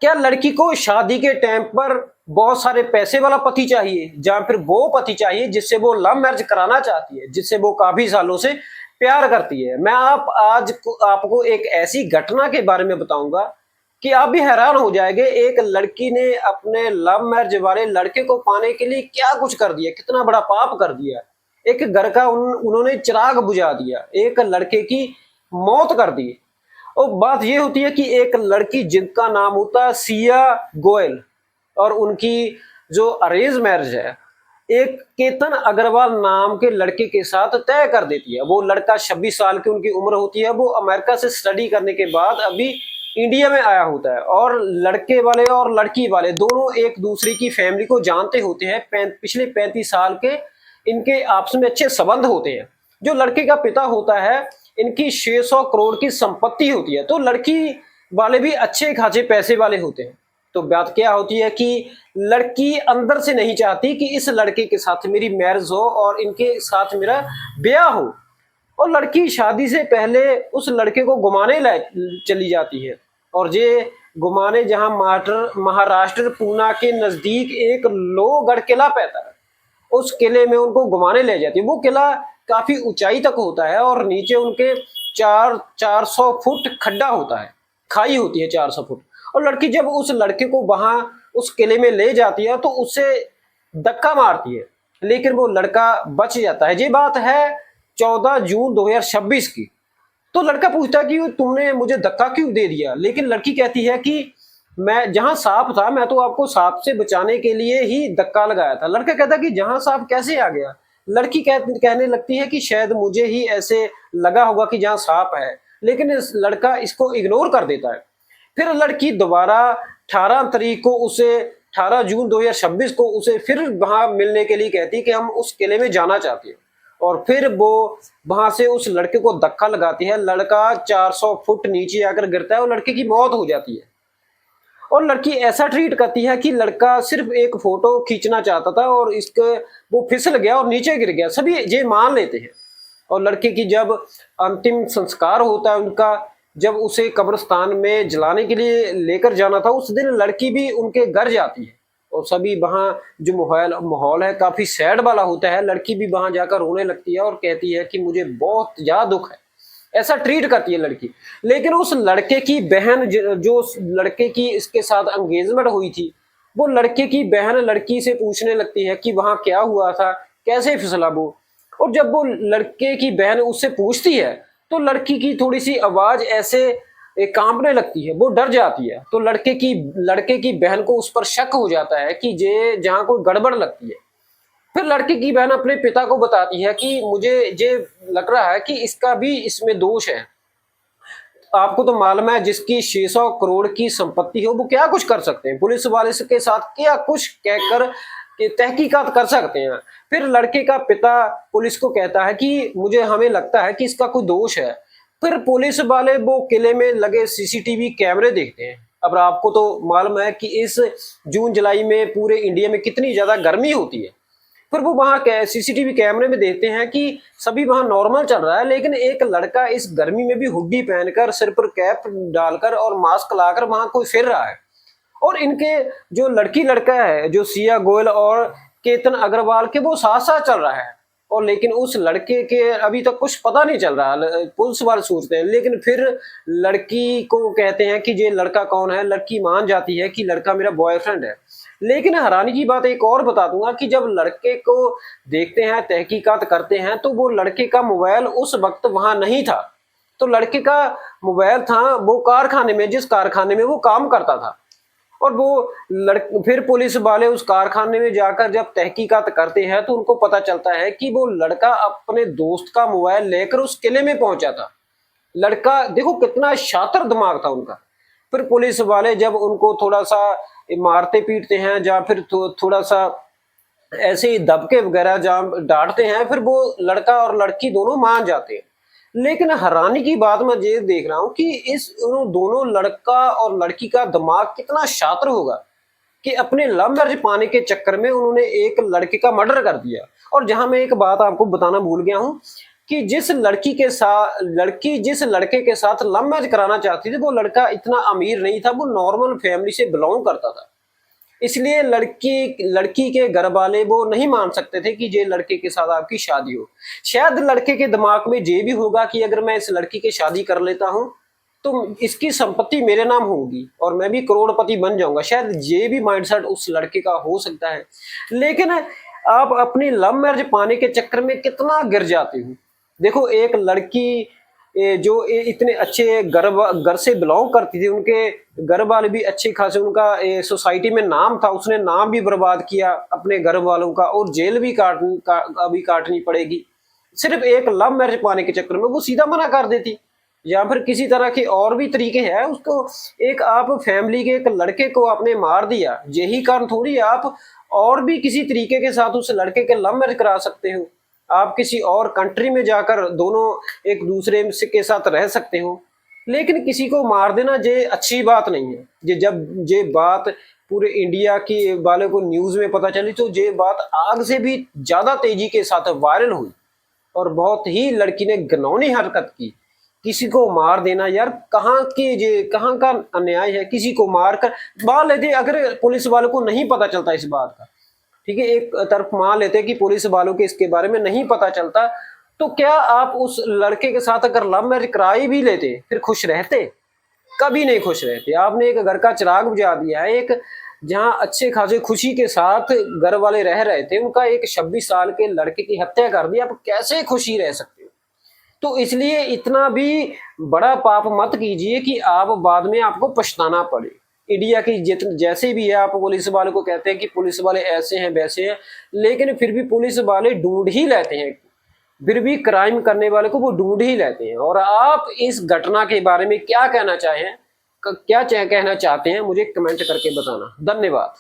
क्या लड़की को शादी के टाइम पर बहुत सारे पैसे वाला पति चाहिए, या फिर वो पति चाहिए जिससे वो लव मैरिज कराना चाहती है, जिससे वो काफी सालों से प्यार करती है? मैं आपको एक ऐसी घटना के बारे में बताऊंगा कि आप भी हैरान हो जाएंगे। एक लड़की ने अपने लव मैरिज वाले लड़के को पाने के लिए क्या कुछ कर दिया, कितना बड़ा पाप कर दिया। एक घर का उन्होंने चिराग बुझा दिया, एक लड़के की मौत कर दी। और बात ये होती है कि एक लड़की जिनका नाम होता है सिया गोयल, और उनकी जो अरेंज मैरिज है एक केतन अग्रवाल नाम के लड़के के साथ तय कर देती है। वो लड़का 26 साल की उनकी उम्र होती है। वो अमेरिका से स्टडी करने के बाद अभी इंडिया में आया होता है, और लड़के वाले और लड़की वाले दोनों एक दूसरे की फैमिली को जानते होते हैं। पिछले 35 साल के इनके आपस में अच्छे संबंध होते हैं। जो लड़के का पिता होता है, इनकी 600 करोड़ की संपत्ति होती है, तो लड़की वाले भी अच्छे खासे पैसे वाले होते हैं। तो बात क्या होती है कि लड़की अंदर से नहीं चाहती कि इस लड़के के साथ मेरी मैरिज हो और इनके साथ मेरा ब्याह हो, और लड़की शादी से पहले उस लड़के को घुमाने चली जाती है। और ये घुमाने जहां महाराष्ट्र पूना के नजदीक एक लोहगढ़ किला पैदा है, उस किले में उनको घुमाने ले जाती है। वो किला काफी ऊंचाई तक होता है और नीचे उनके 400 फुट खड्डा होता है, खाई होती है 400 फुट। और लड़की जब उस लड़के को वहां उस किले में ले जाती है तो उससे धक्का मारती है, लेकिन वो लड़का बच जाता है। ये बात है 14 जून 2026 की। तो लड़का पूछता है कि तुमने मुझे धक्का क्यों दे दिया, लेकिन लड़की कहती है कि मैं जहां सांप था, मैं तो आपको सांप से बचाने के लिए ही धक्का लगाया था। लड़का कहता है कि जहां सांप कैसे आ गया? लड़की कहने लगती है कि शायद मुझे ही ऐसे लगा होगा कि जहां सांप है, लेकिन इस लड़का इसको इग्नोर कर देता है। फिर लड़की दोबारा 18 तारीख को उसे 18 जून 2026 को उसे फिर वहां मिलने के लिए कहती है कि हम उस किले में जाना चाहते हैं, और फिर वो वहां से उस लड़के को धक्का लगाती है। लड़का 400 फुट नीचे आकर गिरता है और लड़के की मौत हो जाती है। और लड़की ऐसा ट्रीट करती है कि लड़का सिर्फ एक फोटो खींचना चाहता था और इसके वो फिसल गया और नीचे गिर गया, सभी ये मान लेते हैं। और लड़के की जब अंतिम संस्कार होता है उनका, जब उसे कब्रिस्तान में जलाने के लिए लेकर जाना था, उस दिन लड़की भी उनके घर जाती है, और सभी वहां जो माहौल है काफी सैड वाला होता है। लड़की भी वहां जाकर रोने लगती है और कहती है कि मुझे बहुत ज्यादा दुख है, ऐसा ट्रीट करती है लड़की। लेकिन उस लड़के की बहन जो लड़के की इसके साथ एंगेजमेंट हुई थी, वो लड़के की बहन लड़की से पूछने लगती है कि वहां क्या हुआ था, कैसे फिसला वो। और जब वो लड़के की बहन उससे पूछती है तो लड़की की थोड़ी सी आवाज ऐसे कांपने लगती है, वो डर जाती है। तो लड़के की बहन को उस पर शक हो जाता है कि ये जहां कोई गड़बड़ लगती है। फिर लड़के की बहन अपने पिता को बताती है कि मुझे ये लग रहा है कि इसका भी इसमें दोष है। आपको तो मालूम है जिसकी 600 करोड़ की संपत्ति हो वो क्या कुछ कर सकते हैं, पुलिस वाले के साथ क्या कुछ कहकर कि तहकीकात कर सकते हैं। फिर लड़के का पिता पुलिस को कहता है कि हमें लगता है कि इसका कोई दोष है। फिर पुलिस वाले वो किले में लगे सीसीटीवी कैमरे देखते हैं। अब आपको तो मालूम है कि इस जून जुलाई में पूरे इंडिया में कितनी ज्यादा गर्मी होती है। फिर वो वहां सीसीटीवी कैमरे में देखते हैं कि सभी वहां नॉर्मल चल रहा है, लेकिन एक लड़का इस गर्मी में भी हुड्डी पहनकर, सिर पर कैप डालकर और मास्क लाकर वहां कोई फिर रहा है। और इनके जो लड़का है, जो सिया गोयल और केतन अग्रवाल के, वो साथ साथ चल रहा है। और लेकिन उस लड़के के अभी तक कुछ पता नहीं चल रहा, पुलिस वाले सोचते हैं। लेकिन फिर लड़की को कहते हैं कि ये लड़का कौन है। लड़की मान जाती है कि लड़का मेरा बॉयफ्रेंड है। लेकिन हैरानी की बात एक और बता दूंगा कि जब लड़के को देखते हैं, तहकीकात करते हैं, तो वो लड़के का मोबाइल उस वक्त वहां नहीं था। तो लड़के का मोबाइल था वो कारखाने में, जिस कारखाने में वो काम करता था। और वो फिर पुलिस वाले उस कारखाने में जाकर जब तहकीकात करते हैं तो उनको पता चलता है कि वो लड़का अपने दोस्त का मोबाइल लेकर उस किले में पहुंचा था। लड़का देखो कितना शातिर दिमाग था उनका। फिर पुलिस वाले जब उनको थोड़ा सा मारते पीटते हैं, या फिर थोड़ा सा ऐसे ही दबके वगैरह जहाँ डांटते हैं, फिर वो लड़का और लड़की दोनों मान जाते हैं। लेकिन हैरानी की बात मैं ये देख रहा हूं कि इस दोनों लड़का और लड़की का दिमाग कितना शातिर होगा कि अपने लव मैरिज पाने के चक्कर में उन्होंने एक लड़के का मर्डर कर दिया। और जहां मैं एक बात आपको बताना भूल गया हूं कि लड़की जिस लड़के के साथ लव मैरिज कराना चाहती थी, वो लड़का इतना अमीर नहीं था, वो नॉर्मल फैमिली से बिलोंग करता था। इसलिए लड़की के घर वाले वो नहीं मान सकते थे कि ये लड़के के साथ आपकी शादी हो। शायद लड़के के दिमाग में ये भी होगा कि अगर मैं इस लड़की की शादी कर लेता हूं तो इसकी संपत्ति मेरे नाम होगी और मैं भी करोड़पति बन जाऊंगा। शायद ये भी माइंडसेट उस लड़के का हो सकता है। लेकिन आप अपनी लव मैरिज पाने के चक्कर में कितना गिर जाते हो। देखो, एक लड़की जो इतने अच्छे घर से बिलोंग करती थी, उनके घर वाले भी अच्छे खासे, उनका सोसाइटी में नाम था, उसने नाम भी बर्बाद किया अपने घर वालों का और जेल भी काटनी पड़ेगी सिर्फ एक लव मैरिज पाने के चक्कर में। वो सीधा मना कर देती, या फिर किसी तरह के और भी तरीके हैं उसको। एक आप फैमिली के एक लड़के को आपने मार दिया, यही कारण थोड़ी आप और भी किसी तरीके के साथ उस लड़के के लव मैरिज करा सकते हो। आप किसी और कंट्री में जाकर दोनों एक दूसरे के साथ रह सकते हो। लेकिन किसी को मार देना ये अच्छी बात नहीं है। जब ये बात पूरे इंडिया की वाले को न्यूज में पता चली तो ये बात आग से भी ज्यादा तेजी के साथ वायरल हुई और बहुत ही लड़की ने घिनौनी हरकत की। किसी को मार देना यार, कहाँ का अन्याय है। किसी को मार कर मान लेते, अगर पुलिस वालों को नहीं पता चलता इस बात का, ठीक है, एक तरफ मान लेते कि पुलिस वालों के इसके बारे में नहीं पता चलता, तो क्या आप उस लड़के के साथ अगर लव मैरिज कराई भी लेते फिर खुश रहते? कभी नहीं खुश रहते। आपने एक घर का चिराग बुझा दिया है। एक जहां अच्छे खासे खुशी के साथ घर वाले रह रहे थे, उनका एक 26 साल के लड़के की हत्या कर दी। आप कैसे खुशी रह सकते हो? तो इसलिए इतना भी बड़ा पाप मत कीजिए कि आप बाद में आपको पछताना पड़े। इंडिया की जैसे भी है, आप पुलिस वाले को कहते हैं कि पुलिस वाले ऐसे हैं वैसे हैं, लेकिन फिर भी पुलिस वाले ढूंढ ही लेते हैं। फिर भी क्राइम करने वाले को वो ढूंढ ही लेते हैं। और आप इस घटना के बारे में क्या कहना चाहते हैं, मुझे कमेंट करके बताना। धन्यवाद।